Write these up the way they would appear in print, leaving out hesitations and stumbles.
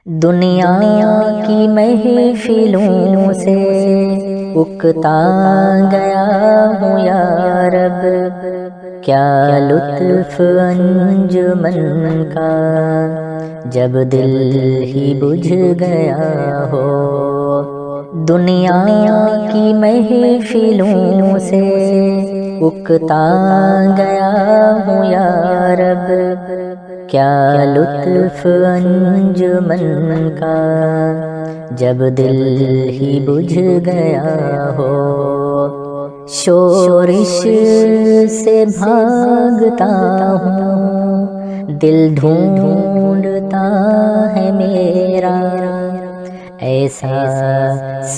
دنیا کی محفلوں سے اکتا گیا ہوں یا رب، کیا لطف انجمن کا جب دل ہی بجھ گیا ہو۔ دنیا کی محفلوں سے اکتا گیا ہوں یا رب، کیا لطف انجمن کا جب دل ہی بجھ گیا ہو۔ شورش سے بھاگتا ہوں، دل ڈھونڈتا ہے میرا ایسا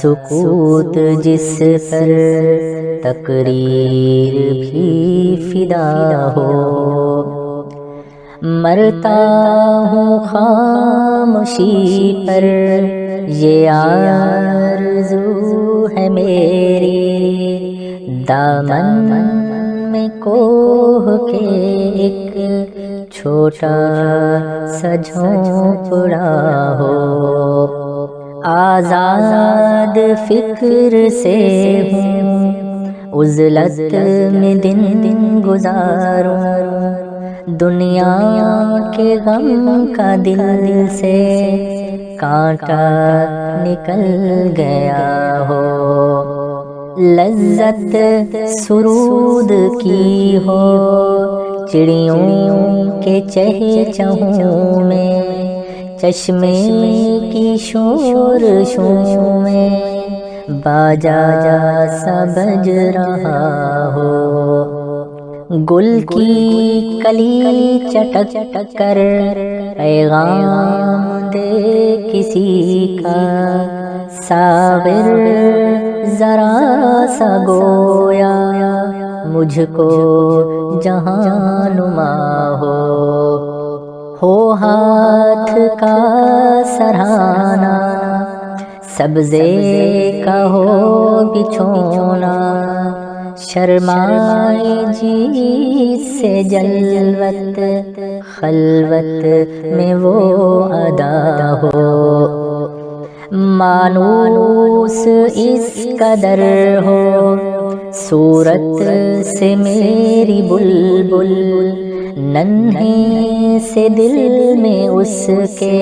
سکوت جس پر تقریر بھی فدا ہو۔ مرتا ہوں خاموشی پر، یہ آرزو ہے میری، دامن میں کوہ کے ایک چھوٹا سا جھونپڑا ہو۔ آزاد فکر سے ہوں، عزلت میں دن گزاروں، دنیا کے غم کا دل سے کانٹا نکل گیا ہو۔ لذت سرود کی ہو چڑیوں کے چہچہوں میں، چشمے کی شورشوں میں باجا سا بج رہا ہو۔ گل کی کلی چٹک کر پیغام دے کسی کا، ساغر ذرا سا گویا مجھ کو جہاں نما ہو ہاتھ کا سرہانا، سبزے کا ہو بچھونا، شرمائے جی سے جلوت خلوت میں وہ ادا ہو۔ مانوس اس قدر ہو صورت سے میری بلبل، ننھے سے دل میں اس کے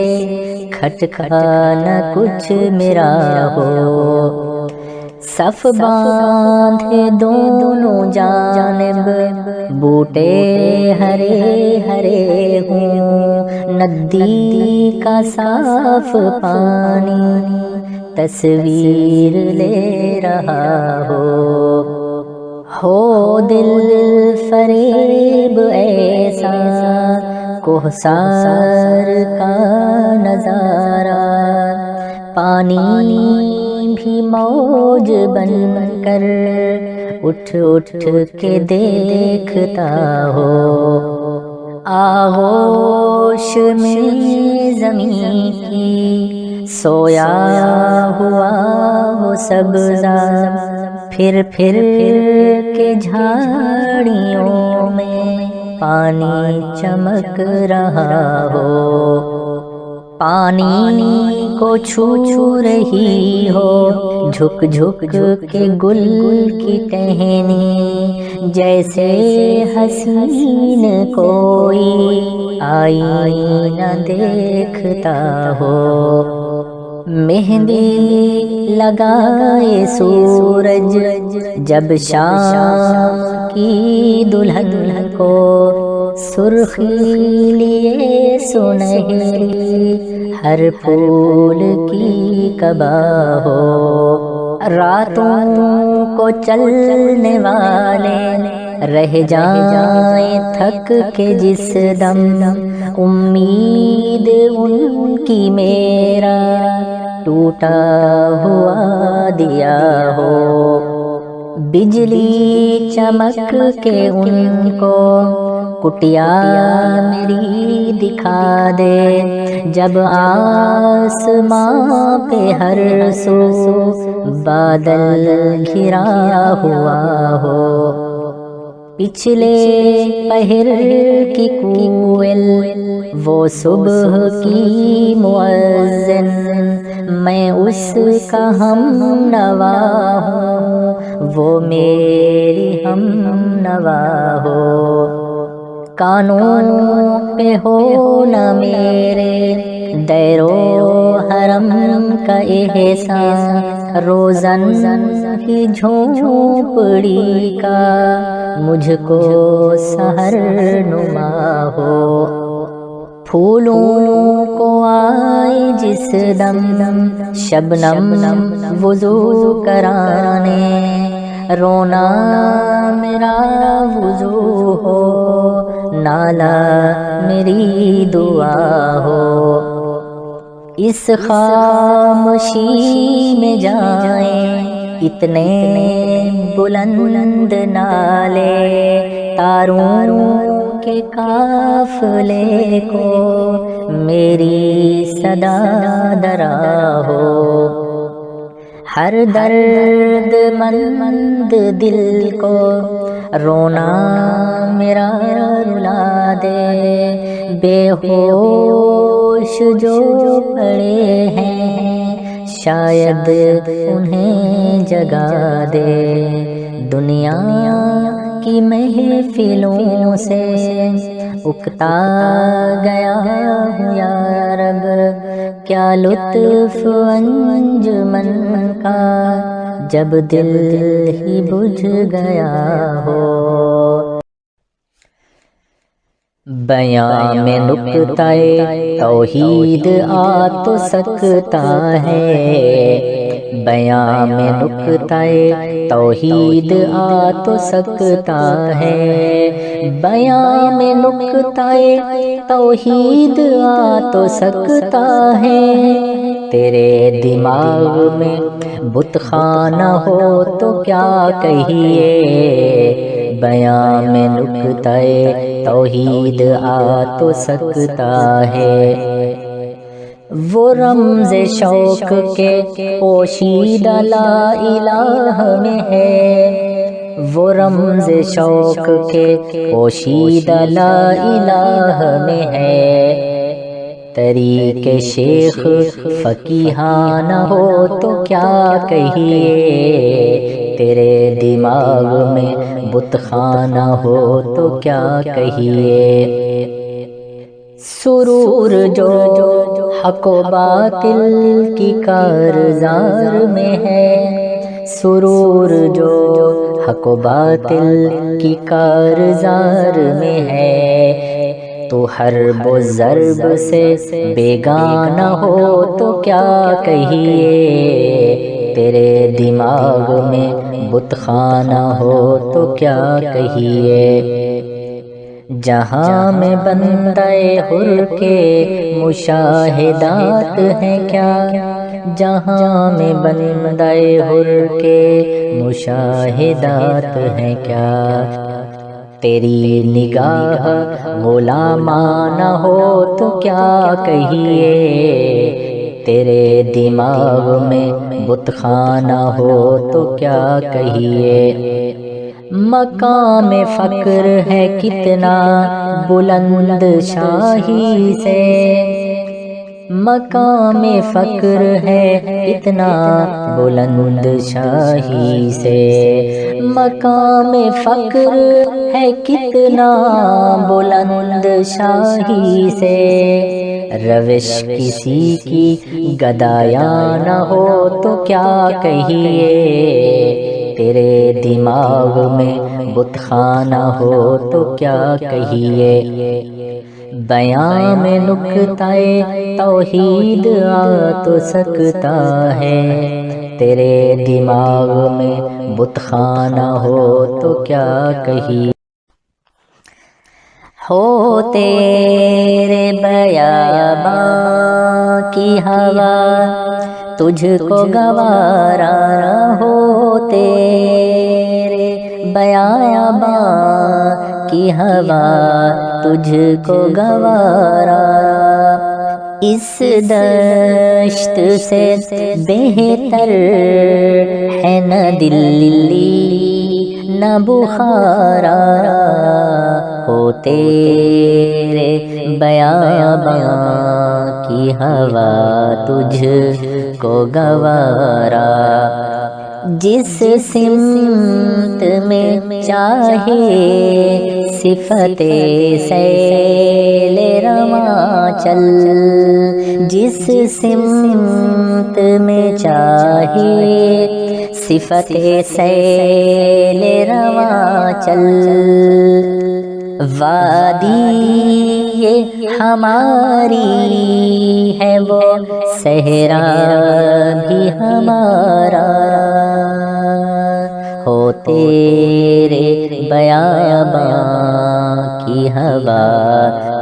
کھٹکانا کچھ میرا ہو۔ صف باندھے دونوں جانب بوٹے ہرے ہرے ہوں، ندی کا صاف پانی تصویر لے رہا ہو دل فریب ایسا کوہسار کا نظارہ، پانی بھی موج بن کر اٹھ کے دیکھتا ہو۔ آغوش میں زمین کی سویا ہوا ہو سبزہ، پھر کے جھاڑیوں میں پانی چمک رہا ہو۔ پانی کو چھو رہی ہو جھک کے گل کی ٹہنی، جیسے حسین کوئی آئینہ دیکھتا ہو۔ مہندی لگائے سورج جب شام کی دلہن کو، سرخی لیے سنہری ہر پھول کی کبا ہو۔ راتوں کو چلنے والے رہ جائیں تھک کے جس دم، امید ان کی میرا ٹوٹا ہوا دیا ہو۔ بجلی چمک کے ان کو کٹیا میری دکھا دے، جب آسماں پہ ہر سو بادل گھرا ہوا ہو۔ پچھلے پہر کی کوئل وہ صبح کی مؤذن اس کا ہم نوا ہوں، وہ میری ہم نوا ہو۔ کانوں پہ ہو نہ میرے دیر و حرم کا احسان، روزن کی جھونپڑی کا مجھ کو سحر نما ہو۔ پھولوں کو آئے جس دم شبنم وضو کرانے، رونا میرا وضو ہو، نالا میری دعا ہو۔ اس خاموشی میں جائیں اتنے بلند نالے، تاروں کے قافلے کو میری صدا درا ہو۔ ہر درد مند دل کو رونا میرا رلا دے، بے ہوش جو پڑے ہیں شاید انہیں جگا دے۔ دنیا کی محفلوں سے اکتا گیا ہوں یا رب، کیا لطف انجمن کا جب دل ہی بجھ گیا ہو۔ بیاں میں نکتہ توحید آ تو سکتا ہے، بیاں میں نکتہ توحید آ تو سکتا ہے، بیاں میں نکتہ توحید آ تو سکتا ہے۔ تیرے دماغ میں بت خانہ ہو تو کیا کہیے، بیاں میں نکتہ توحید آ تو سکتا ہے۔ وہ رمز شوق کے پوشیدہ لا الہ میں ہے، وہ رمز شوق کے پوشیدہ لا الہ میں ہے۔ طریق شیخ فقیہانہ ہو تو کیا کہیے، تیرے دماغ میں بت خانہ ہو تو کیا کہیے۔ سرور جو حق و باطل کی کارزار میں ہے، سرور جو حق و باطل کی کارزار میں ہے، تو حرب و ضرب سے بیگانہ ہو تو کیا کہیے، تیرے دماغ میں بت خانہ ہو تو کیا کہیے۔ جہاں میں بندہ حر کے مشاہدات ہیں کیا، جہاں میں بندہ حر کے مشاہدات ہیں کیا، تیری نگاہ غلامانہ ہو تو کیا کہیے، تیرے دماغ میں بت خانہ ہو تو کیا کہیے۔ مقام فقر ہے کتنا بلند شاہی سے، مقام فقر ہے کتنا بلند شاہی سے، مقام فقر ہے کتنا بلند شاہی سے۔ روش کسی کی گدایانہ ہو تو کیا کہیے، تیرے دماغ میں بت خانہ ہو تو کیا کہیے۔ بیاں میں نکتہ توحید آ تو سکتا ہے، تیرے دماغ میں بت خانہ ہو تو کیا کہیے۔ ہو تیرے بیاباں کی ہوا تجھ کو گوارا، ہو تیرے بیاباں کی ہوا تجھ کو گوارا، اس دشت سے بہتر ہے نہ دلی نہ بخارا، ہو تیرے بیاباں کی ہوا تجھ کو گوارا، جس سمت میں چاہے صفت سیل رواں چل، جس سمت میں چاہے صفت سیل رواں چل، وادی یہ ہماری ہے وہ صحرا بھی ہمارا، ہو تیرے بیاباں کی ہوا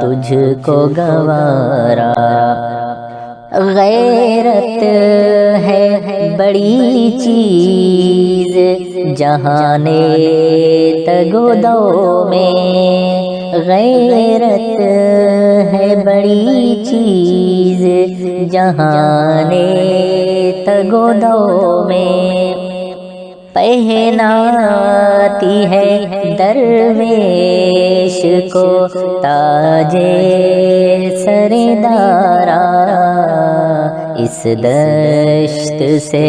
تجھ کو گوارا، غیرت ہے بڑی چیز جہان تگ و دو میں، غیرت ہے بڑی چیز جہان تگ و دو میں، پہناتی ہے درویش کو تاج سر دارا، اس دشت سے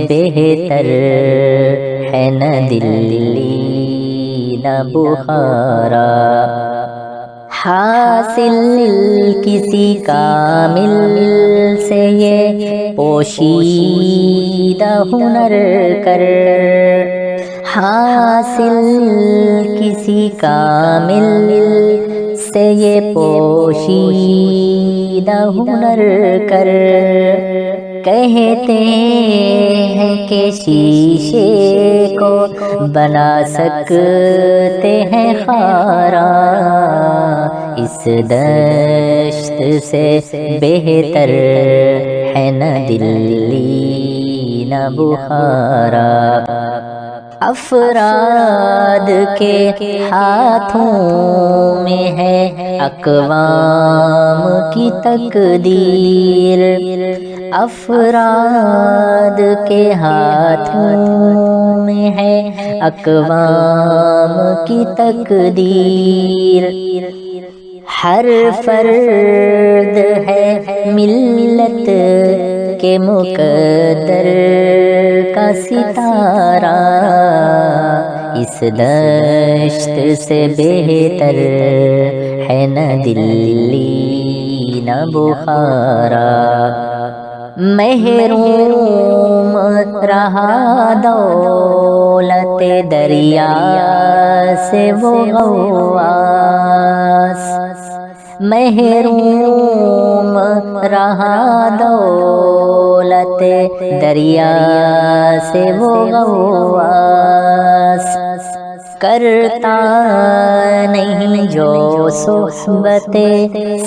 بہتر ہے نہ دلی نہ بخارا، حاصل کسی کامل سے یہ پوشیدہ ہنر کر، حاصل کسی کامل سے یہ پوشیدہ ہنر کر، کہتے ہیں کہ شیشے کو بنا سکتے ہیں خارا، اس دشت سے بہتر ہے نہ دلی نہ بخارا، افراد کے ہاتھوں میں ہے اقوام کی تقدیر، افراد کے ہاتھوں میں ہے اقوام کی تقدیر، ہر فرد ہے ملت کے مقدر کا ستارہ، اس دشت سے بہتر ہے نہ دلی نہ بخارا، محروم رہا دولت دریا سے وہ غواص، محروم رہا دولت دریا سے وہ غواص، کرتا نہیں جو صحبت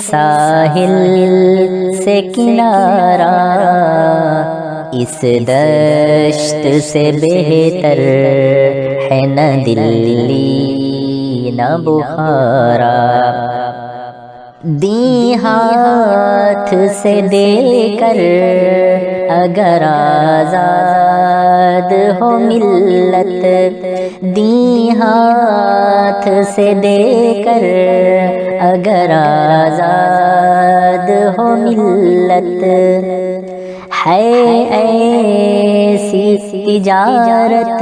ساحل سے کنارہ، اس دشت سے بہتر ہے نہ دلی نہ بخارا، دی ہاتھ سے دے کر اگر آزاد ہو ملت، دی ہاتھ سے دے کر اگر آزاد ہو ملت، ہے ایسی تجارت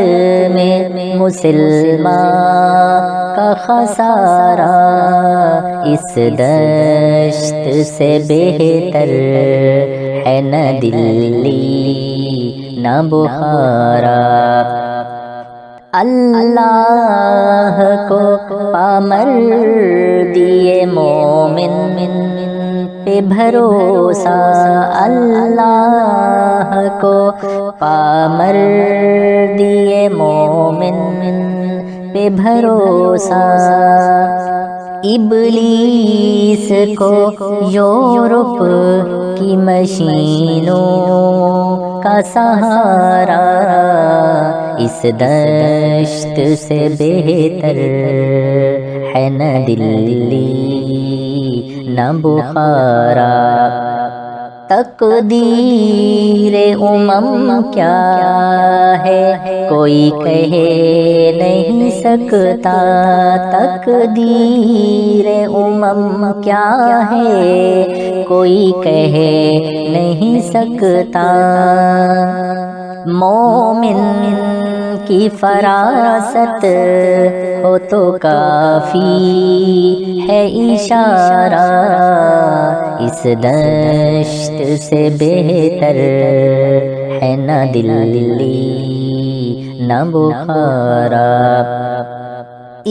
میں مسلمان کا خسارہ، اس دشت سے بہتر ہے نہ دلی نہ بخارا، اللہ کو پامردی مومن پہ بھروسہ، اللہ کو پامردی مومن پہ بھروسہ، ابلیس کو یورپ کی مشینوں کا سہارا، اس دشت سے بہتر ہے نہ دلی نہ بخارا، تقدیر امم کیا ہے کوئی کہہ نہیں سکتا، تقدیر امم کیا ہے کوئی کہہ نہیں سکتا۔ مومن کی فراست ہو تو کافی ہے اشارہ، اس دشت سے بہتر ہے نہ دلی نہ بخارا۔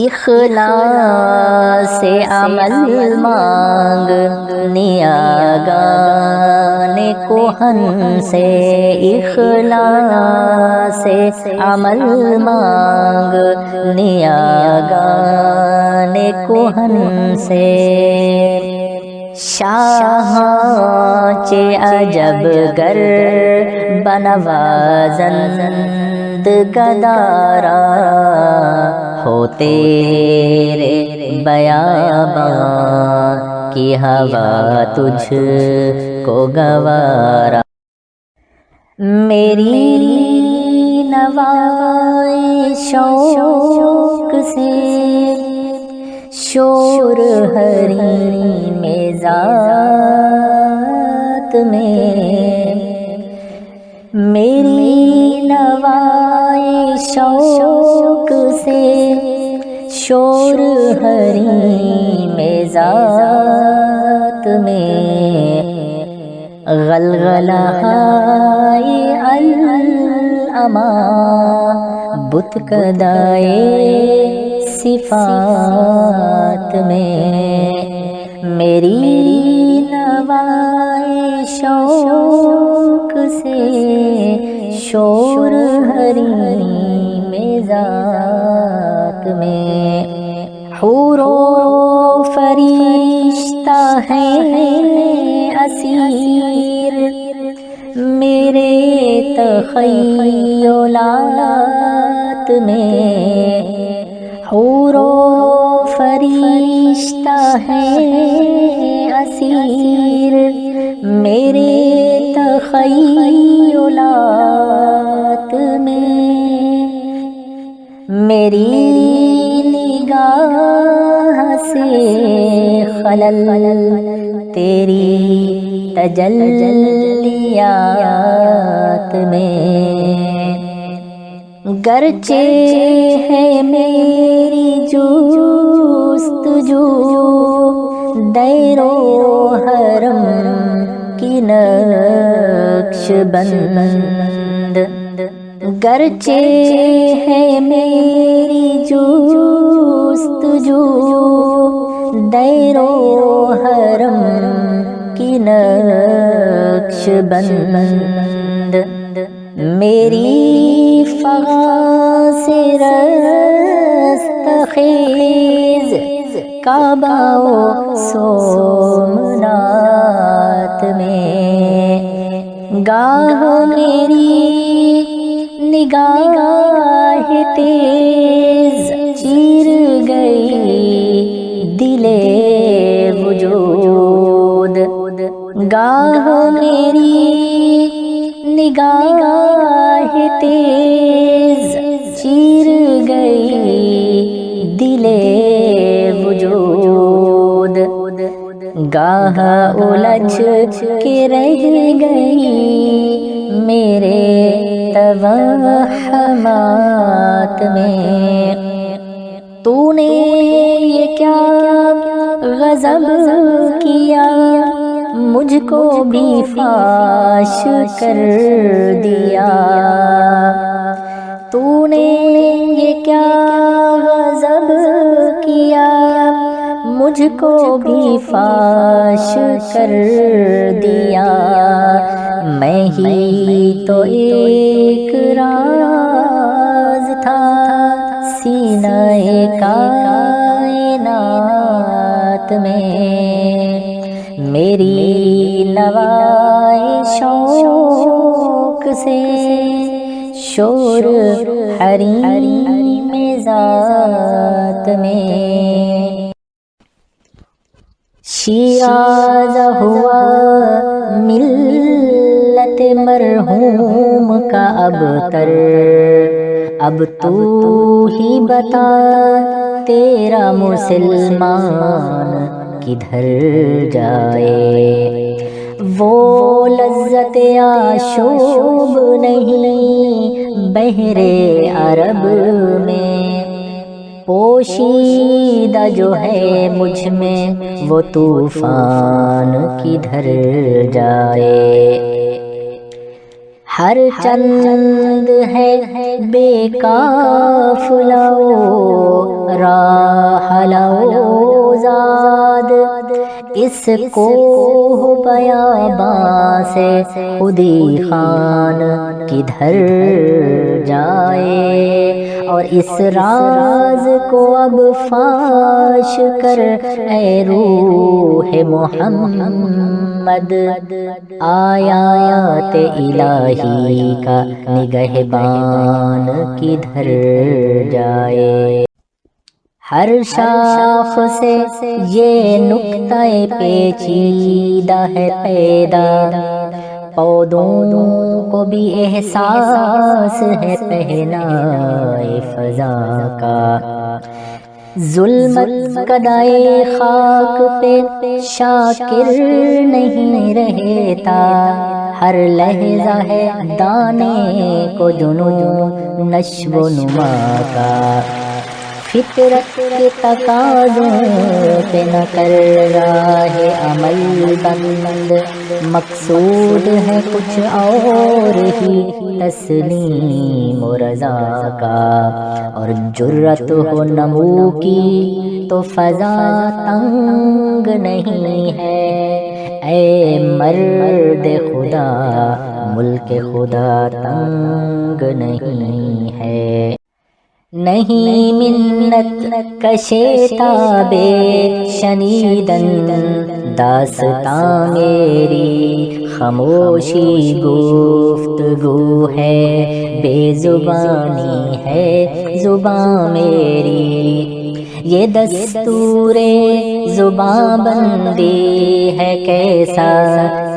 اخلاص سے عمل مانگنے آگان کوہن سے، اخلاص سے عمل مانگنے آگان کوہن سے۔ شاہاں چے عجب گر بنوازند گدارا، ہو تیرے بیاباں کی ہوا تجھ کو گوارا۔ میری نوائے شوق سے شور حریم ذات میں، میری نوائے شوق سے شور حریم ذات میں، غلغلہ الاما بت کدائے صفات میں، میری نوائے شوق سے شور حریم ذات میں۔ حور و فرشتہ ہیں اسیر میرے تخیلات میں، حور و فرشتہ ہیں اسیر میرے تخیلات میں، میری نگاہ سے خلل تیری تجلیات میں، گرچہ ہے میری جستجو دیر و حرم کی نقش بند، گرچہ ہے میری جستجو دیر و حرم کی نقش بند، میری فغاں سے رستخیز کعبہ و سومنات میں، گاہ میری نگاہ تیز چیر گئی دل وجود، گاہ میری نگاہ تیز چیر گئی دل وجود، گاہ الجھ کے رہ گئی میرے توہمات میں۔ تو نے یہ کیا غضب کیا مجھ کو بھی فاش کر دیا، تو نے یہ کیا غضب کیا مجھ کو بھی فاش کر دیا، میں ہی تو ایک راز تھا سینہ کائنات میں، میری نوائے شوق سے شور حریم ذات میں۔ شیراز ہوا ملت مرحوم کا ابتر، اب تو ہی بتا تیرا مسلمان کدھر جائے۔ وہ لذت آشوب نہیں بحرِ عرب میں، پوشیدہ جو ہے مجھ میں وہ طوفان کدھر جائے۔ ہر چند ہے بے قافلہ و راحلہ و زاد، اس کو بیاباں سے خودی خان کدھر جائے۔ اور اس راز کو اب فاش کر اے روح محمد، آیات الہی کا نگہبان کدھر جائے۔ ہر شاخ سے یہ نکتہ پیچیدہ ہے پیدا، پودوں کو بھی احساس ہے پہنائے فضا کا۔ ظلمت کدائے خاک پہ شاکر نہیں رہتا، ہر لحظہ ہے دانے کو جنون نشو و نما کا۔ فطرت کے تقاضوں پہ نہ کر راہ عمل بند، مقصود ہے کچھ اور ہی تسلیم و رضا کا۔ اور جرت ہو نمو کی تو فضا تنگ نہیں ہے، اے مرد خدا ملک خدا تنگ نہیں ہے۔ نہیں منت کشے تابے شنیدن داستاں میری، خاموشی گفتگو ہے بے زبانی ہے زباں میری۔ یہ دستور زباں بندی ہے کیسا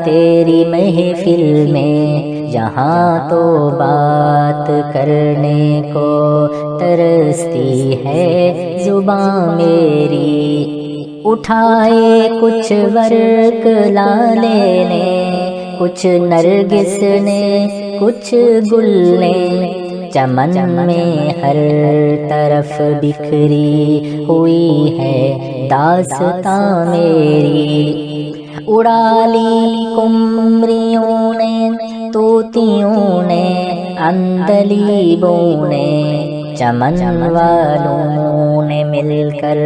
تیری محفل میں، یہاں تو بات کرنے کو ترستی ہے زباں میری۔ اٹھائے کچھ ورق لالے نے، کچھ نرگس نے، کچھ گل نے، چمن میں ہر طرف بکھری ہوئی ہے داستاں میری۔ اڑا لی قمریوں نے، طوطیوں نے، عندلیبوں نے، چمن والوں نے مل کر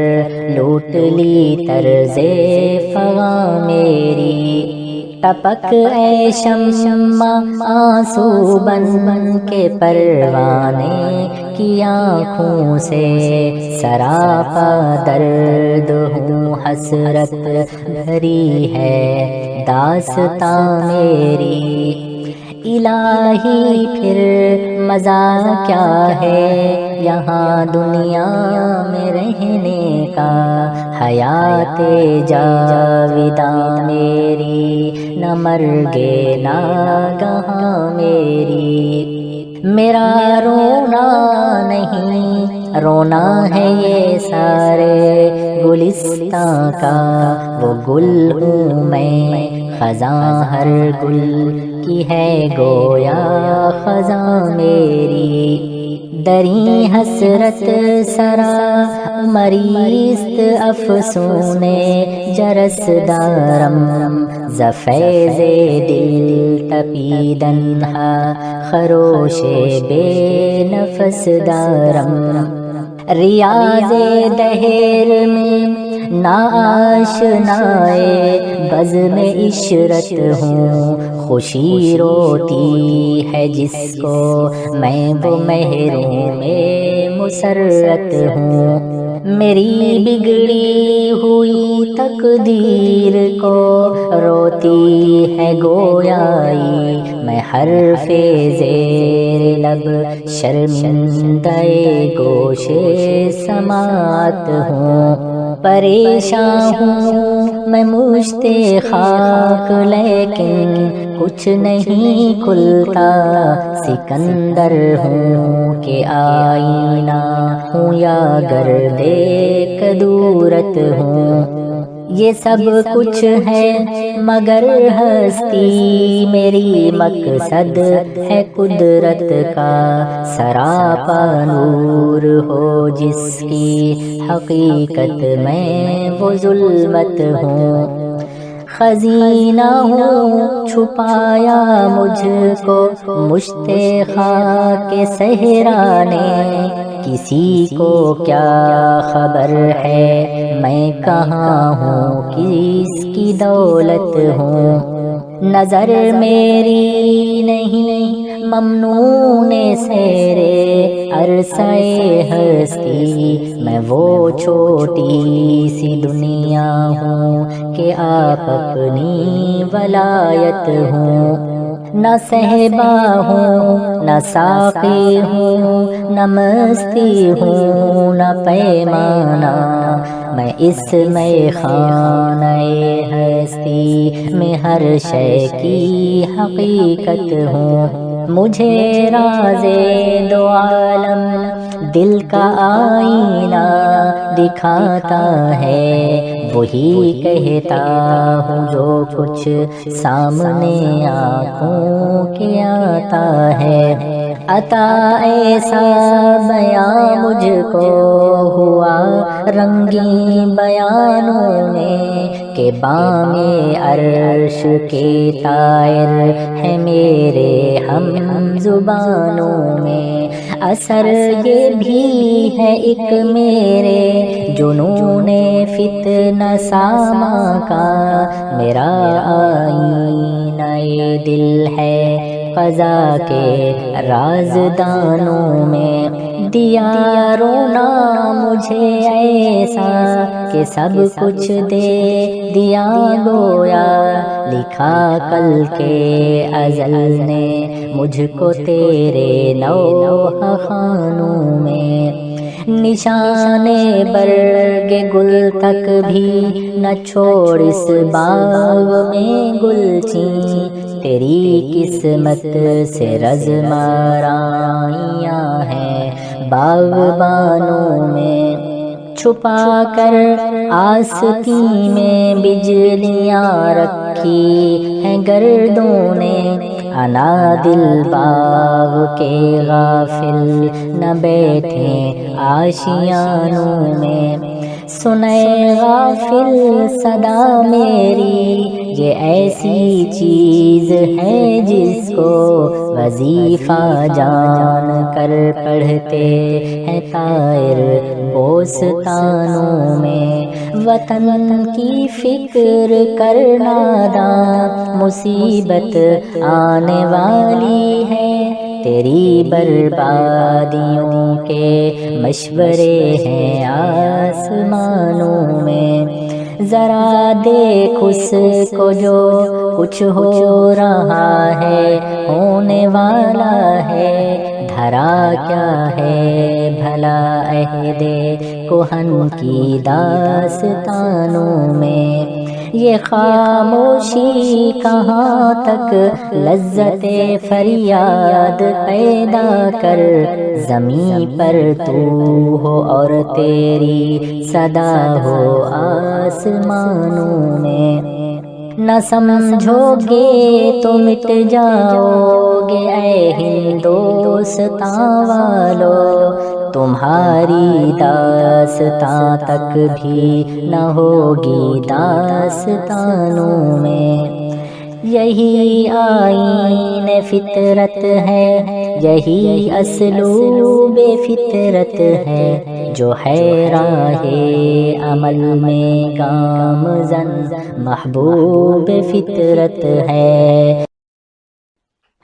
لوٹ لی طرز فغاں میری۔ ٹپک اے شمع آنسو بن بن کے پروانے کی آنکھوں سے، سراپا درد ہوں حسرت بھری ہے داستاں میری۔ الہی پھر مزہ کیا ہے یہاں دنیا میں رہنے کا، حیات جاوداں میری نہ مرگے ناگہاں میری۔ میرا رونا نہیں رونا ہے یہ سارے گلستاں کا، وہ گل ہوں میں خزاں ہر گل کی ہے گویا خزاں میری۔ دری حسرت سرا مریست افسونے جرس دارم، ز فیض دل تپیدن ہا خروش بے نفس دارم۔ ریاض دہر میں ناآشنائے بزم عشرت ہوں، خوشی روتی ہے جس کو میں وہ محروم مسرت ہوں۔ میری بگڑی ہوئی تقدیر کو روتی ہے گویائی، میں حرف زیر لب شرمندہ گوش سماعت ہوں۔ پریشان ہوں میں مشتے خاک لیکن کچھ نہیں کھلتا، سکندر ہوں کہ آئینہ ہوں یا گردِ کدورت ہوں، یہ سب کچھ ہے مگر ہستی میری، مقصد ہے قدرت کا سراپا نور ہو جس کی حقیقت میں وہ ظلمت ہوں، خزینہ ہوں چھپایا مجھ کو مشت خاک صحرا نے، کسی کو کیا خبر ہے میں کہاں ہوں کس کی دولت ہوں، نظر میری نہیں ممنون سیرے عرصہ ہستی، میں وہ چھوٹی سی دنیا ہوں کہ آپ اپنی ولایت ہوں، نہ صحبا ہوں نہ ساقی ہوں نہ مستی ہوں نہ پیمانہ، میں اس میں خانہ ہستی میں ہر شے کی حقیقت ہوں، مجھے راز دو عالم دل کا آئینہ دکھاتا ہے، وہی کہتا ہوں جو کچھ سامنے آنکھوں کے آتا ہے، عطا ایسا بیاں مجھ کو ہوا رنگین بیانوں میں کہ بام عرش کے طائر ہے میرے ہم زبانوں میں، اثر یہ بھی ہے ایک میرے جنون فتنہ ساما کا، میرا آئینہ دل ہے قضا کے رازدانوں میں، دیا رونا مجھے ایسا کہ سب کچھ دے دیا گویا، لکھا کل کے ازل نے مجھ کو تیرے لوح خانوں میں، نشان برگ گل تک بھی نہ چھوڑ اس باغ میں گلچین، تیری قسمت سے رزمارائیاں ہیں باغبانوں میں، چھپا کر آستی میں بجلیاں رکھی ہیں گردوں نے، انا دل باغ کے غافل نہ بیٹھیں آشیانوں میں، سنے غافل صدا میری یہ ایسی چیز ہے جس کو وظیفہ جان کر پڑھتے ہیں طائر بوستانوں میں، وطن کی فکر کرنا داں مصیبت آنے والی ہے، تیری بربادیوں کے مشورے ہیں آسمانوں میں، ذرا دیکھ اس کو جو کچھ ہو رہا ہے ہونے والا ہے، دھرا کیا ہے بھلا عہد کہن کی داستانوں میں، یہ خاموشی کہاں تک لذت فریاد پیدا کر، زمین پر تو ہو اور تیری صدا ہو آسمانوں میں، نہ سمجھو گے تو مٹ جاؤ گے اے ہندوستاں والو، تمہاری داستاں تک بھی نہ ہوگی داستانوں میں، یہی آئین فطرت ہے یہی اسلوب فطرت ہے، جو ہے راہ عمل میں گامزن محبوب فطرت ہے،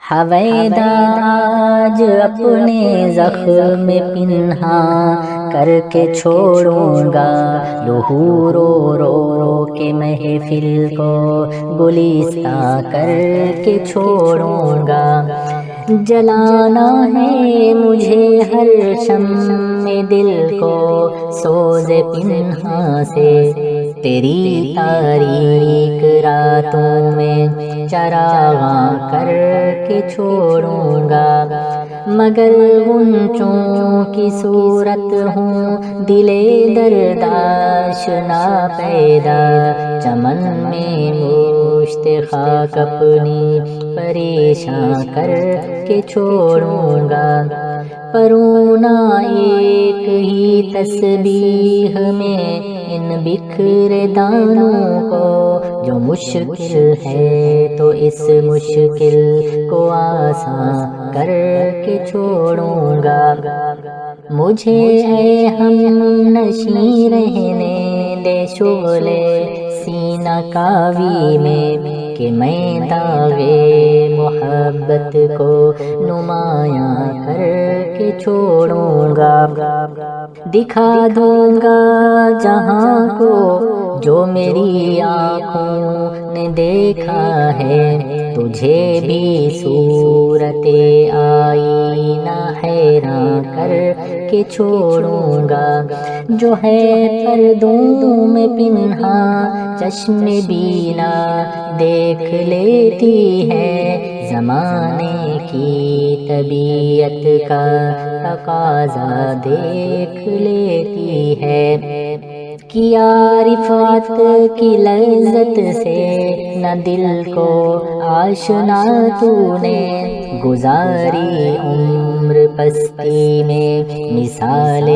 حویدا آج اپنے زخم پنہاں کر کے چھوڑوں گا، لہو رو رو کے محفل کو گلستاں کر کے چھوڑوں گا، جلانا ہے مجھے ہر شمع دل کو سوز پنہاں سے، تیری تاریک راتوں میں چراغاں کر کے چھوڑوں گا، مگر غنچوں کی صورت ہوں دلے درداش نا پیدا، چمن میں مشت خاک اپنی پریشاں کر کے چھوڑوں گا، پرونا ایک ہی تسبیح میں ان بکھرے دانوں کو، جو مشکل ہے تو اس مشکل کو آسان کر کے چھوڑوں گا، مجھے اے ہم نشیں رہنے دے شعلے سینہ کاوی میں، کہ میں داغے محبت کو نمایاں کر کے چھوڑوں گا، دکھا دوں گا جہاں کو جو میری آنکھوں نے دیکھا ہے، تجھے بھی صورت آئینہ حیران کر کے چھوڑوں گا، جو ہے پردوں میں پنہاں چشم بینا دیکھ لیتی ہے، زمانے کی طبیعت کا تقاضا دیکھ لیتی ہے، کیا رفعت کی لذت سے نہ دل کو آشنا تو نے، گزاری عمر پستی میں مثال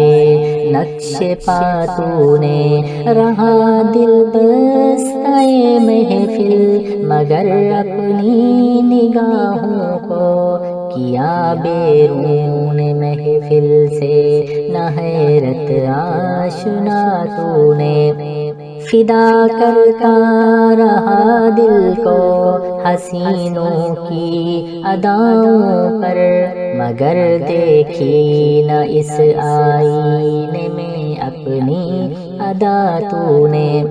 نقش پا تو نے، رہا دل بستہ محفل مگر اپنی نگاہوں کو، کیا بیرون محفل سے نہ حیرت آشنا تو نے، فدا کرتا رہا دل کو حسینوں کی اداؤں پر، مگر دیکھی نہ اس آئینے میں اپنی ادا تو نے،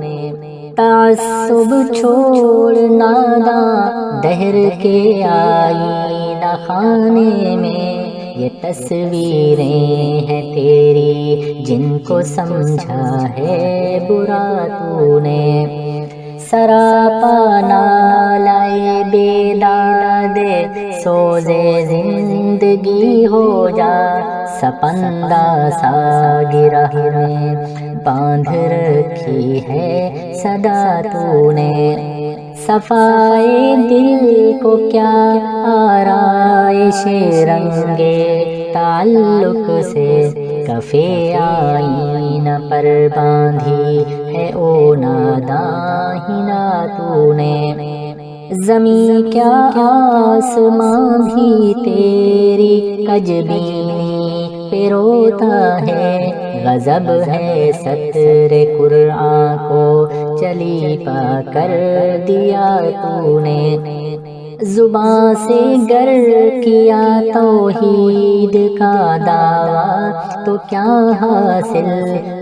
تعصب چھوڑ ناداں دہر کے آئینہ خانے میں، یہ تصویریں ہیں تیری جن کو سمجھا ہے برا تو نے، سراپا نالائے بیداد سوزے زندگی ہو جا، سپندہ سا گرہ میں باندھ رکھی ہے صدا تو نے، صفائے دل کو کیا آرائش رنگے تعلق سے، کفے آئینہ پر باندھی ہے او ناداہنا تو نے، زمین کیا آسماں بھی تیری کجبینی پہ روتا ہے، غضب ہے سطر قرآن کو چلی پا کر دیا تو نے، زباں سے گر کیا توحید کا دعویٰ تو کیا حاصل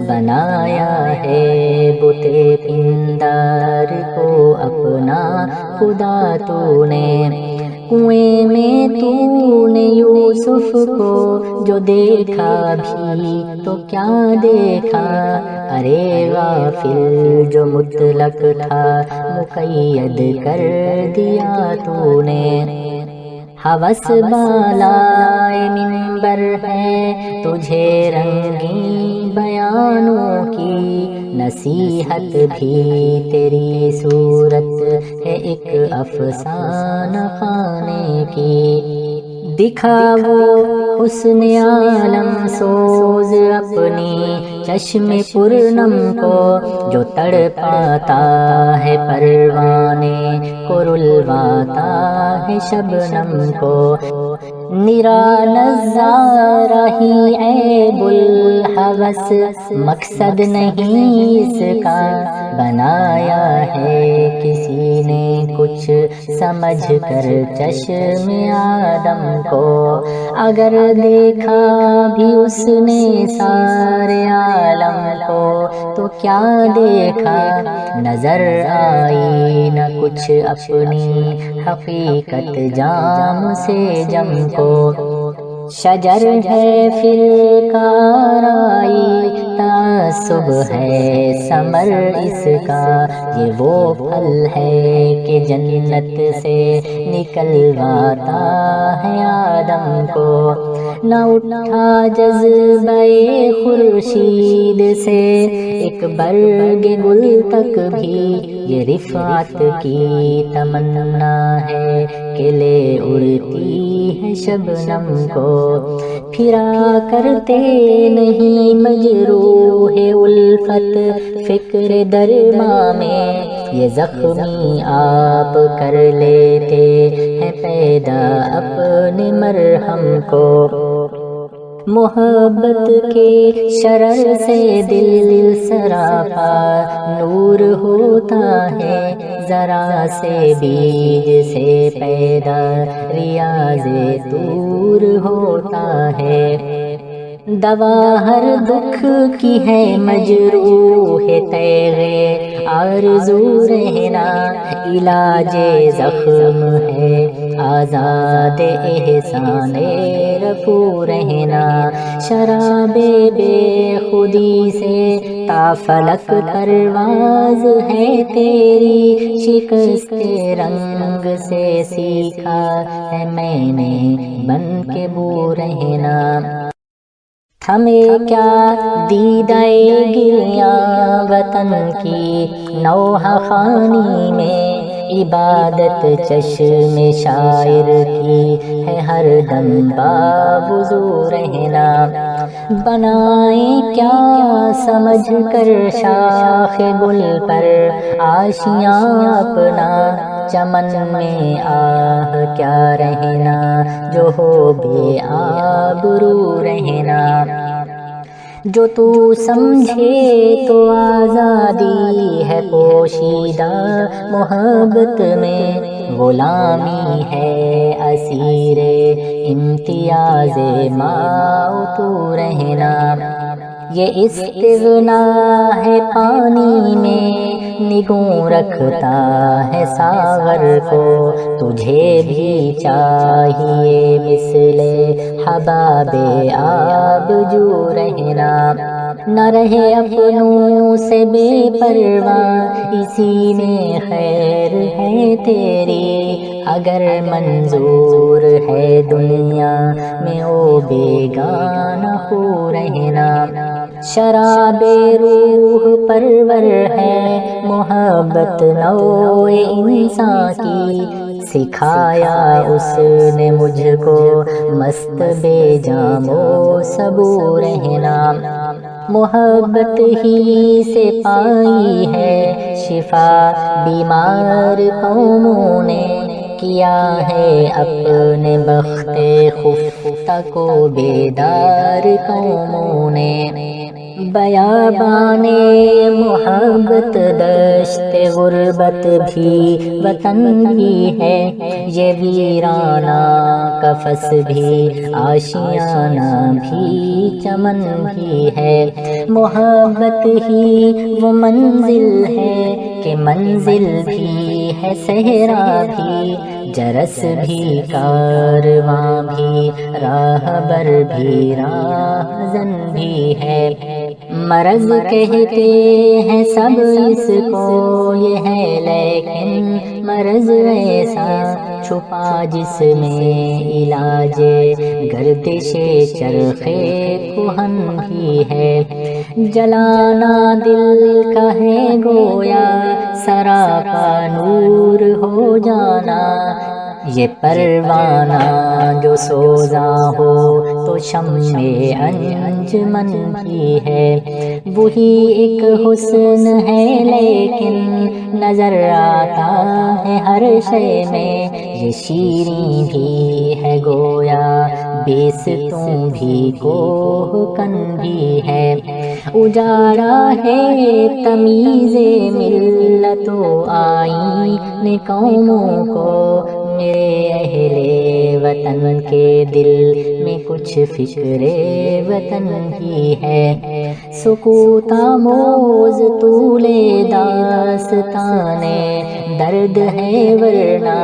بنایا ہے، بت پندار کو اپنا خدا تو نے، کنویں میں تو نے یوسف کو جو دیکھا بھی تو کیا دیکھا، ارے غافل جو مطلق تھا مقید کر دیا تو نے، ہوس بالائے منبر ہے تجھے رنگین بیانوں کی، نصیحت بھی تیری صورت ہے ایک افسانہ خانے کی، دکھا وہ حسن عالم سوز اپنی چشم پرنم کو، جو تڑ پاتا ہے پروانے کو رلواتا ہے شبنم کو، نرا نظارہ ہی عیب الحوث مقصد نہیں اس کا، بنایا ہے کسی نے کچھ سمجھ کر چشم آدم کو، اگر دیکھا بھی اس نے سارے عالم کو تو کیا دیکھا، نظر آئی نہ کچھ اپنی حقیقت جام سے جم کو، شجر ہے پھر کارائی تعصب ہے ثمر اس کا، یہ وہ پھل ہے کہ جنت سے نکلواتا ہے آدم کو۔ نہ اٹھا جذبہ خورشید سے ایک برگ گل تک بھی، یہ رفعت کی تمنا ہے کہ لے اڑتی ہے شبنم کو۔ پھرا کرتے نہیں مجروح الفت فکر درما میں، یہ زخمی آپ کر لیتے ہیں پیدا اپنے مرہم کو۔ محبت کے شرر سے دل سراپا نور ہوتا ہے، ذرا سے بیج سے پیدا ریاض طور ہوتا ہے۔ دوا ہر دکھ کی ہے مجروح تیغ آرزو رہنا، علاج زخم ہے آزاد احسان رفو رہنا۔ شراب بے خودی سے تا فلک پرواز ہے تیری، شکست رنگ سے سیکھا ہے میں نے بن کے بو رہنا۔ ہمیں کیا دیدائے گریاں وطن کی نوحہ خوانی میں، عبادت چشم شاعر کی ہے ہر دم باوضو رہنا۔ بنائیں کیا سمجھ کر شاخ گل پر آشیاں اپنا، چمن میں آہ کیا رہنا جو ہو بے آبرو رہنا۔ جو تو سمجھے تو آزادی ہے پوشیدہ محبت میں، غلامی ہے اسیر امتیاز ماں تو رہنا۔ یہ استغنا ہے پانی میں نگوں رکھتا ہے ساغر کو، تجھے بھی چاہیے مثل حباب آب جو رہنا۔ نہ رہے اپنوں سے بے پرواہ، اسی میں خیر ہے تیری، اگر منظور ہے دنیا میں او بیگانہ ہو رہنا۔ شراب روح پرور ہے محبت نوع انسان کی، سکھایا اس نے مجھ کو مست بے جام و صبور رہنا۔ محبت ہی سے پائی ہے شفا بیمار قوموں نے، کیا ہے اپنے بخت خفتہ کو بیدار قوموں نے۔ بیابان محبت دشت غربت بھی وطن بھی ہے، یہ ویرانہ قفس بھی آشیانہ بھی چمن بھی ہے۔ محبت ہی وہ منزل ہے کہ منزل بھی ہے صحرا بھی، جرس بھی کارواں بھی راہبر بھی راہزن بھی ہے۔ مرض کہتے ہیں سب اس کو یہ ہے، لیکن مرض ایسا چھپا جس میں علاج گردش چرخ کہن بھی ہے۔ جلانا دل کا ہے گویا سراپا نور ہو جانا، یہ پروانہ جو سوزاں ہو تو شمع انجمن بھی ہے۔ وہی ایک حسن ہے لیکن نظر آتا ہے ہر شے میں، یہ شیریں بھی ہے گویا بیستوں بھی کوہکن بھی ہے۔ اجاڑا ہے تمیز ملت و آئین قوموں کو، میرے اہل وطن کے دل میں کچھ فکر وطن بھی ہے۔ سکوت آموز طول داستان درد ہے ورنہ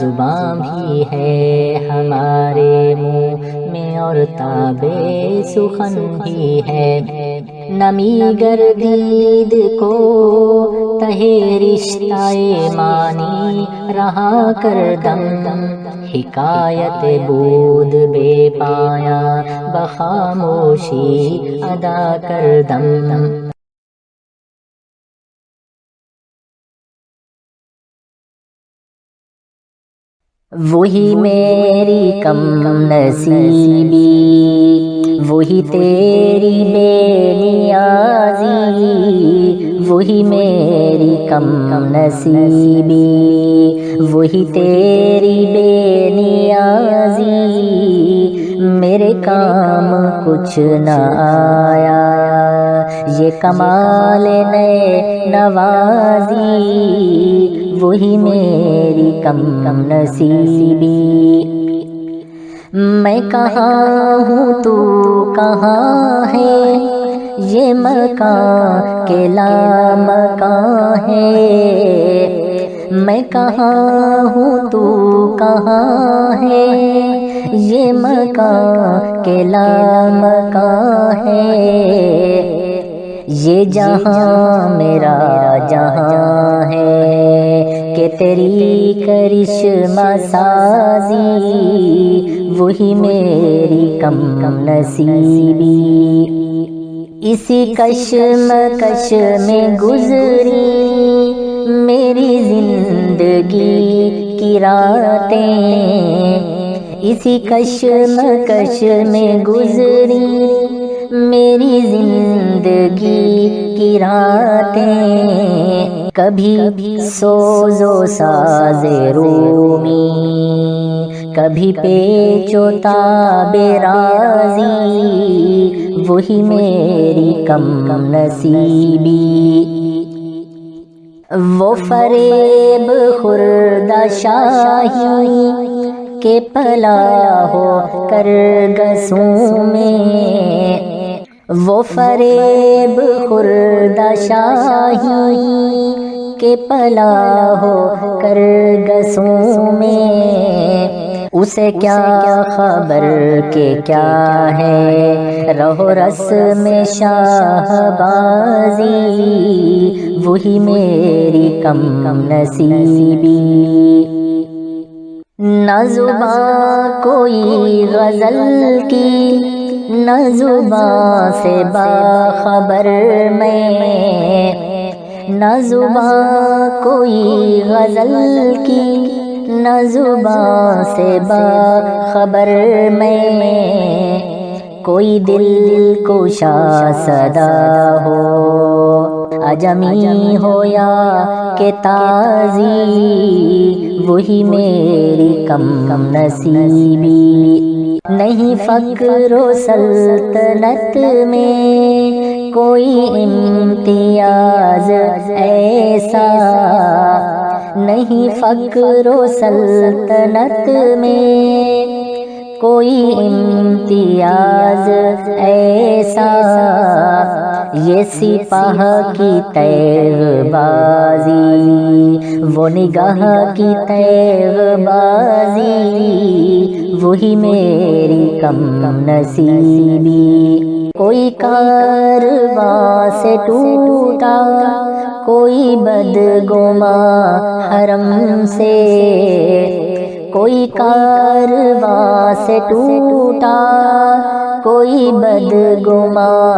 زباں بھی ہے ہمارے منہ میں اور تابے سخن ہی ہے، نمی گردید کو تہے رشتہ مانی رہا کر دم، حکایت بود بے پایا بخاموشی ادا کر دم۔ وہی میری کم نصیبی، وہی تیری بے نیازی، وہی میری کم نصیبی، وہی تیری بے نیازی، میرے کام کچھ نہ آیا یہ کمال نئے نوازی، وہی میری کم نصیبی۔ میں کہاں ہوں تو کہاں ہے، یہ مکان کے لامکاں ہے، میں کہاں ہوں تو کہاں ہے، یہ مکان کے لامکاں ہے، یہ جہاں میرا جہاں ہے کہ تیری کرشمہ سازی، وہی میری کم نصیبی۔ اسی کشمکش میں گزری میری زندگی کی راتیں، اسی کشمکش میں گزری میری زندگی کی راتیں، کبھی سوز و ساز رومی، کبھی پیچ و تاب رازی، وہی میری کم نصیبی۔ وہ فریب خردہ شاہی کہ پلا ہو کر گسوں میں، وہ فریب خردہ شاہی کہ پلا ہو کر گسوں میں، اسے کیا خبر کہ کیا ہے رہو رسم شاہ بازی، وہی میری کم نصیبی۔ نہ زباں کوئی غزل کی، نہ زباں سے باخبر میں، نہ زباں کوئی غزل کی، نہ زباں سے باخبر میں، کوئی دل کشا صدا ہو عجمی ہو یا کہ تازی، وہی میری کم نصیبی۔ نہیں فقر و سلطنت میں کوئی امتیاز ایسا، نہیں فقر و سلطنت میں کوئی امتیاز ایسا، یہ سپاہ کی تیغ بازی، وہ نگاہ کی تیغ بازی، وہی میری کم نصیبی۔ کوئی کارواں سے ٹوٹا، کوئی بدگماں حرم سے، کوئی کارواں سے ٹوٹا، کوئی بدگماں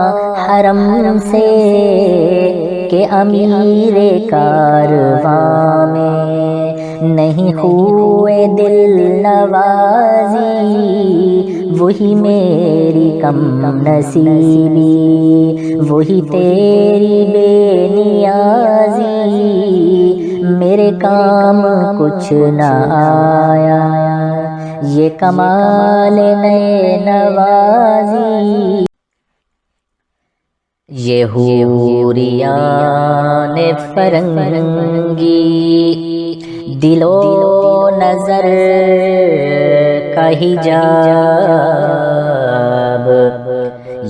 حرم سے، کہ امیر کارواں میں نہیں خوئے دل نوازی، وہی میری کم نصیبی، وہی تیری بے نیازی، میرے کام کچھ نہ آیا یہ کمال نئے نوازی۔ یہ حوریان فرنگی دل و نظر کا حجاب،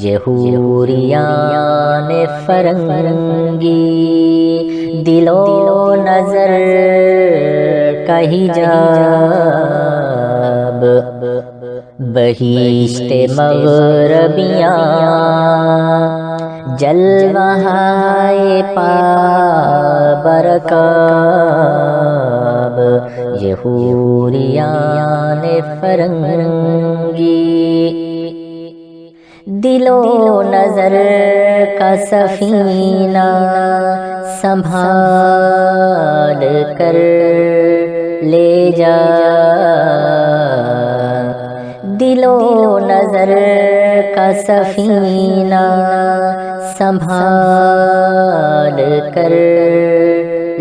یہ حوریان فرنگی دل و نظر کا حجاب، بہشت مغربیاں جلوہائے پابرکاب، یہ حوریان فرنگی دل و نظر کا سفینہ سنبھال کر لے جا، دل و نظر کا سفینہ سنبھال کر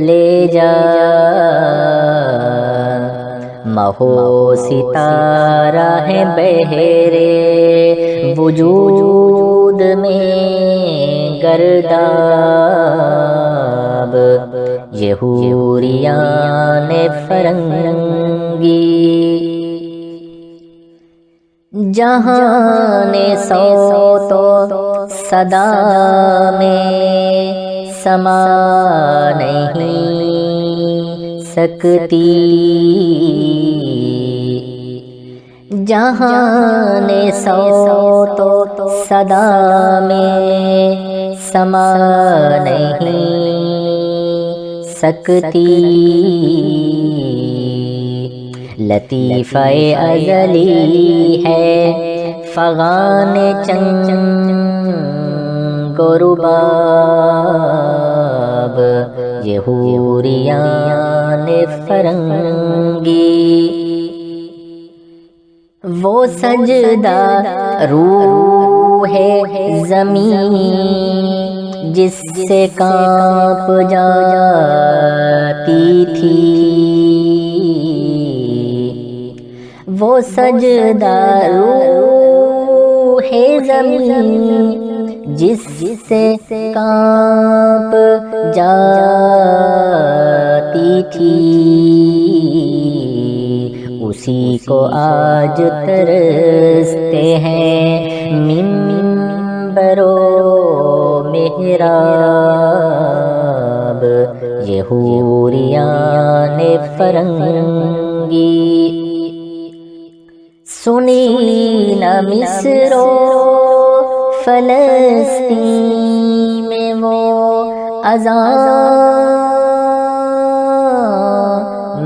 لے جا، مہو ستارہ ہے بہرے وجود میں گرداب، یہ حوریان فرنگی جہاں نے صوت و صدا میں سما نہیں سکتی، جہاں نے صوت و صدا میں سما نہیں سکتی، لطیفہ ازلی ہے فغان چنگ و رباب، یہ حوریان فرنگی وہ سجدہ روح زمین جس سے کانپ جاتی تھی، وہ سجدہ روح زمین جس سے کانپ جاتی تھی، اسی کو آج ترستے ہیں منبر و محراب، یہ حوریان فرنگی سنی نہ مصر و فلسطین میں وہ اذان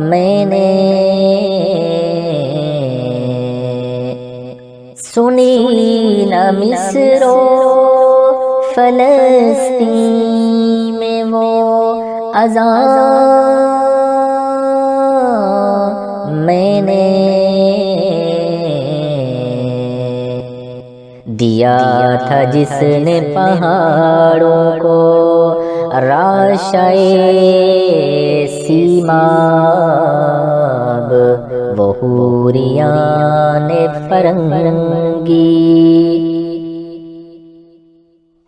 میں نے سنی نہ مصر و فلسطین میں وہ اذان میں نے دیا تھا جس نے پہاڑوں کو راشائے سیماب، وہ حوریان فرنگی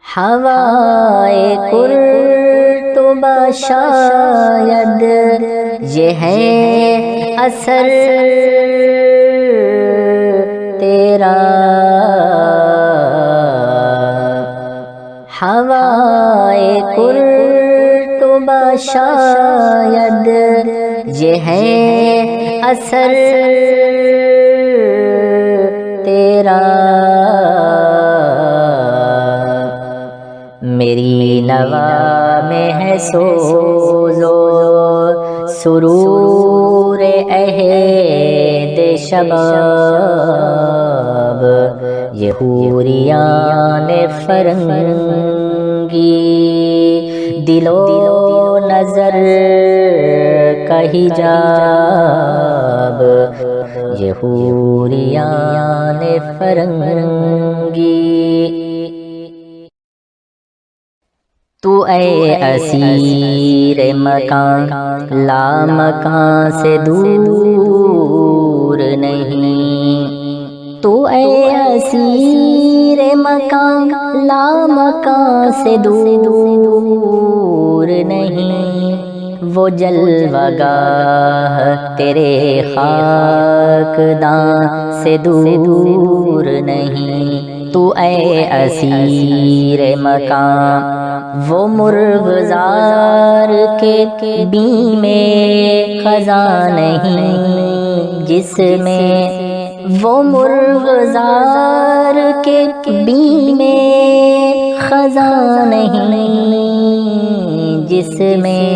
ہوائے قرطبہ شاید یہ ہے اثر تیرا، ہوائے قرطبہ شاید یہ ہے اثر تیرا، میری نوا میں ہے سوز و سرور عہد شباب، یہ حوریان فرنگی دل و نظر کا حجاب، یہ حوریان فرنگی تو اے اسیر مکان لامکان سے دور نہیں، تو اے اسیر مکان لامکان سے دور نہیں، وہ جلوہ گاہ تیرے خاکدان سے دور نہیں، تو اے اسیر مکان وہ مرغزار کے بیم خزاں نہیں، جس میں وہ مرغزار کے بی میں خزاں نہیں، جس میں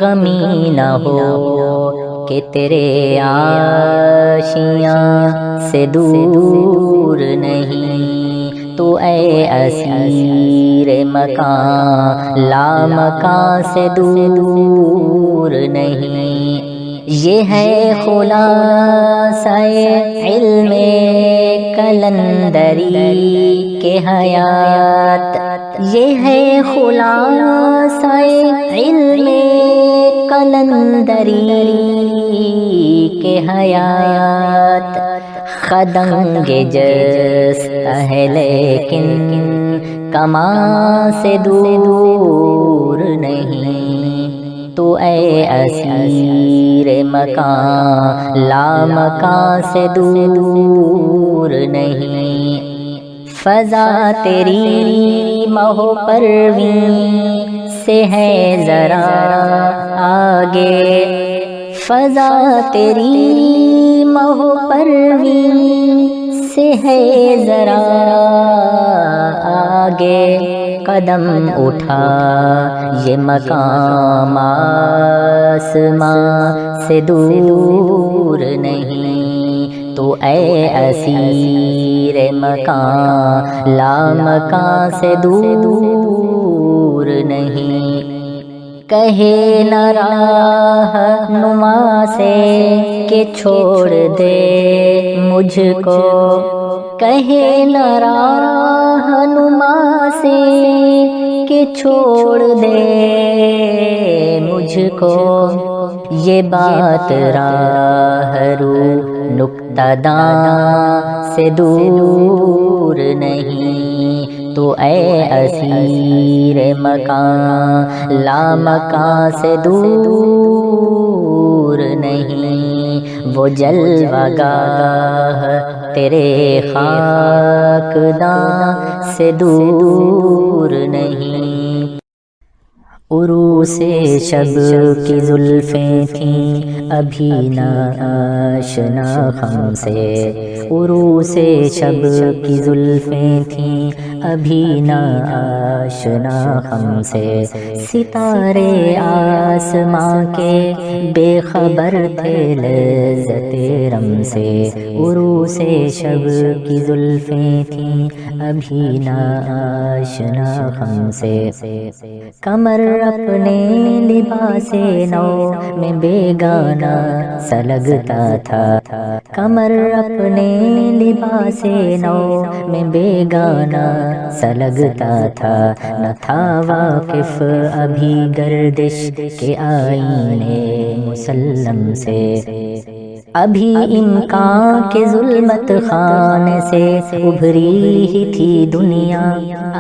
غمی نہ ہو کہ تیرے آشیاں سے دور نہیں۔ تو اے اسیر مکان لامکان سے دور نہیں۔ یہ ہے خلاصہ علم قلندری کے حیات، یہ ہے خلاصہ علم قلندری کے حیات۔ خدنگ جست ہے لیکن کما سے دور نہیں۔ تو اے اسیر مکان لامکان سے دور نہیں۔ فضا تیری مہو پرویں سے ہے ذرا آگے، فضا تیری مہو پرویں سے ہے ذرا آگے۔ قدم اٹھا یہ مقام آسماں سے دور نہیں۔ تو اے اسیر مکان لامکان سے دور نہیں۔ کہے نہ راہ نما سے کہ چھوڑ دے مجھ کو، کہے نہ راہ نما سے کہ چھوڑ دے مجھ کو۔ یہ بات راہ رو نکتہ داں سے دور نہیں۔ تو اے اسیر مکان لامکان سے دور نہیں۔ وہ جلوہ گاہ تیرے خاکداں سے دور نہیں۔ عروس شب کی زلفیں تھیں ابھی نہ آشنا ہم سے، عروس شب کی زلفیں تھیں ابھی نہ آشنا ہم سے۔ ستارے آسماں کے بے خبر تھے لذت رم سے، عروس شب کی زلفیں تھیں ابھی نہ آشنا ہم سے۔ کمر اپنے لباس نو میں بیگانہ سا لگتا تھا، کمر اپنے لباس نو میں بیگانہ سا لگتا تھا۔ نہ تھا واقف ابھی گردش کے آئینے مسلم سے، ابھی امکان کے ظلمت خانے سے ابھری ہی تھی دنیا،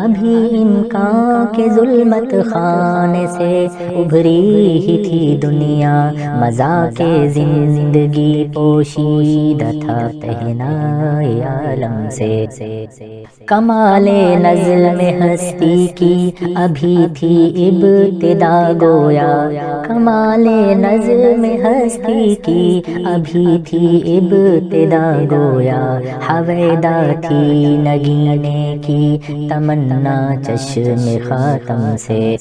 ابھی امکان کے ظلمت خانے سے ابھری ہی تھی دنیا۔ مذاق زندگی پوشیدہ تھا پہنائے عالم سے، کمال نظم ہستی کی ابھی تھی ابتدا گویا، کمال نظم ہستی کی ابھی تھی ابتدا گویا۔ حویدا تھی نگینے کی تمنا چشم خاتم سے،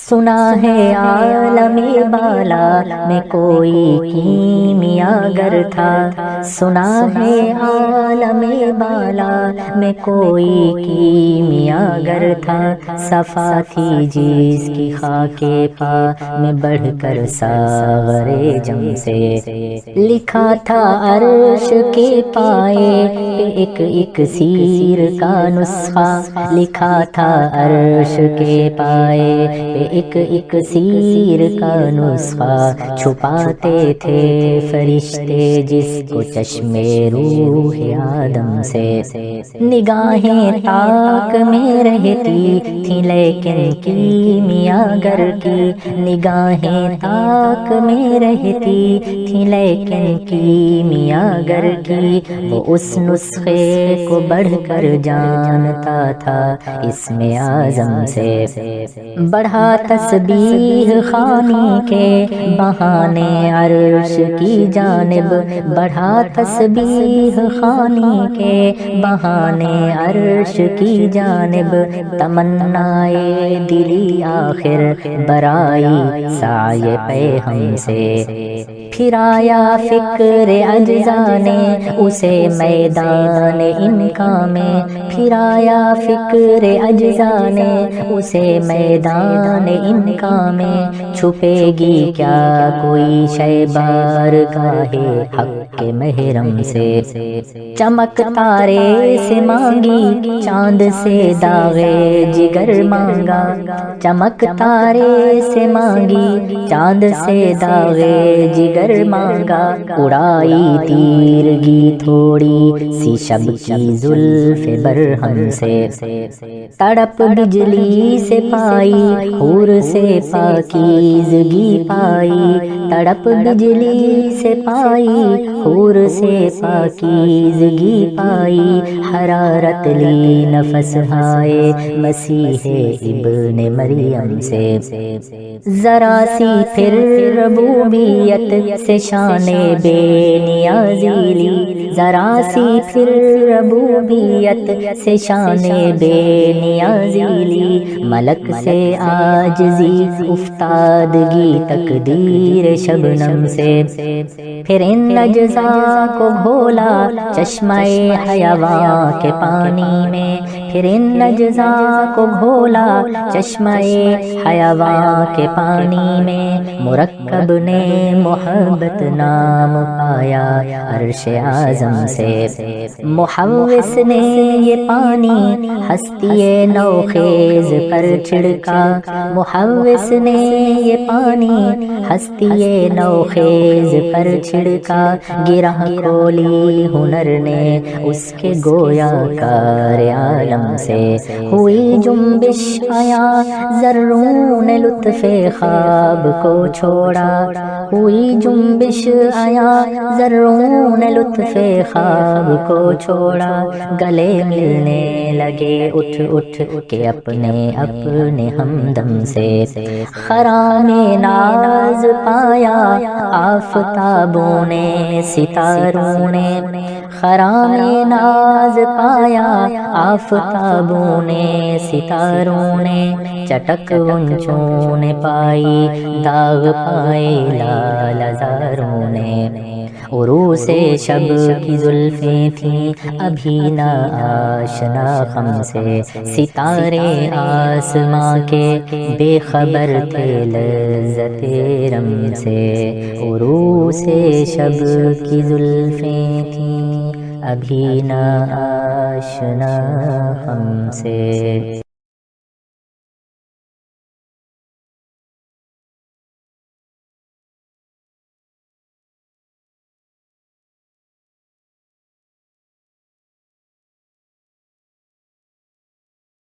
سنا ہے عالم بالا میں کوئی کیمیاگر تھا، سنا ہے عالم بالا میں کوئی کیمیاگر تھا۔ صفا تھی جس کی خاک پا میں بڑھ کر ساغر جم سے، لکھا تھا عرش کے پائے پہ ایک ایک سیر کا نسخہ، لکھا تھا عرش کے پائے پہ ایک ایک سیر کا نسخہ۔ چھپاتے تھے فرشتے جس کو چشم روح آدم سے، نگاہیں تاک میں رہتی تھی لیکن کیمیاگر کی، نگاہیں تاک میں رہتی تھی لیکن کیمیا گر کی وہ اس نسخے کو بڑھ کر جانتا تھا اسم اعظم سے بڑھا تسبیح خوانی کے بہانے عرش کی جانب بڑھا تسبیح خوانی کے بہانے عرش کی جانب تمنائے دلی آخر برائی سعی پہ ہم سے پھر آیا فکر اجزا نے اسے میدان انکا میں پھر آیا فکر اجزا نے اسے میدان انکا میں چھپے گی کیا کوئی شے بارگاہ حق کے محرم سے چمک تارے سے مانگی چاند سے داغے جگر مانگا چمک تارے سے مانگی چاند سے داغے جگر مانگا اڑائی تیرگی تھوڑی سی شب کی زلف برہم سے تڑپ بجلی سے پائی حور سے پاکیزگی پائی تڑپ بجلی سے پائی حور سے پاکیزگی پائی حرارت لی نفس ہائے مسیح ابن مریم سے ذرا سی پھر ربوبیت سے شان بے نیازی لی ذرا سی پھر ربوبیت سے شان بے نیازی لی ملک سے عاجزی افتادگی تقدیر شبنم سے پھر ان اجزا کو گھولا چشمہ حیواں کے پانی میں پھر ان اجزا کو گھولا چشمہ حیواں کے پانی میں مرکب نے محبت نام پایا عرش اعظم سے محوس نے یہ پانی ہستی نوخیز پر چھڑکا محوس نے یہ پانی ہستی نوخیز پر چھڑکا گرہ کھولی ہنر نے اس کے گویا کار عالم سے ہوئی جنبش آیا ذروں نے لطف خواب کو چھوڑا ہوئی جنبش آیا ذروں نے لطف خواب کو چھوڑا گلے ملنے لگے اٹھ اٹھ کے اپنے اپنے ہمدم سے خرام ناز پایا آفتابوں نے ستاروں نے خرام ناز پایا آفتابوں نے ستاروں نے چٹک انچوں نے پائی داغ پائے لال ہزاروں نے عروس شب کی زلفیں تھیں ابھی نہ آشنا ہم سے ستارے آسماں کے بے خبر تھے لذت رم سے عروس شب کی زلفیں تھیں ابھی نہ آشنا ہم سے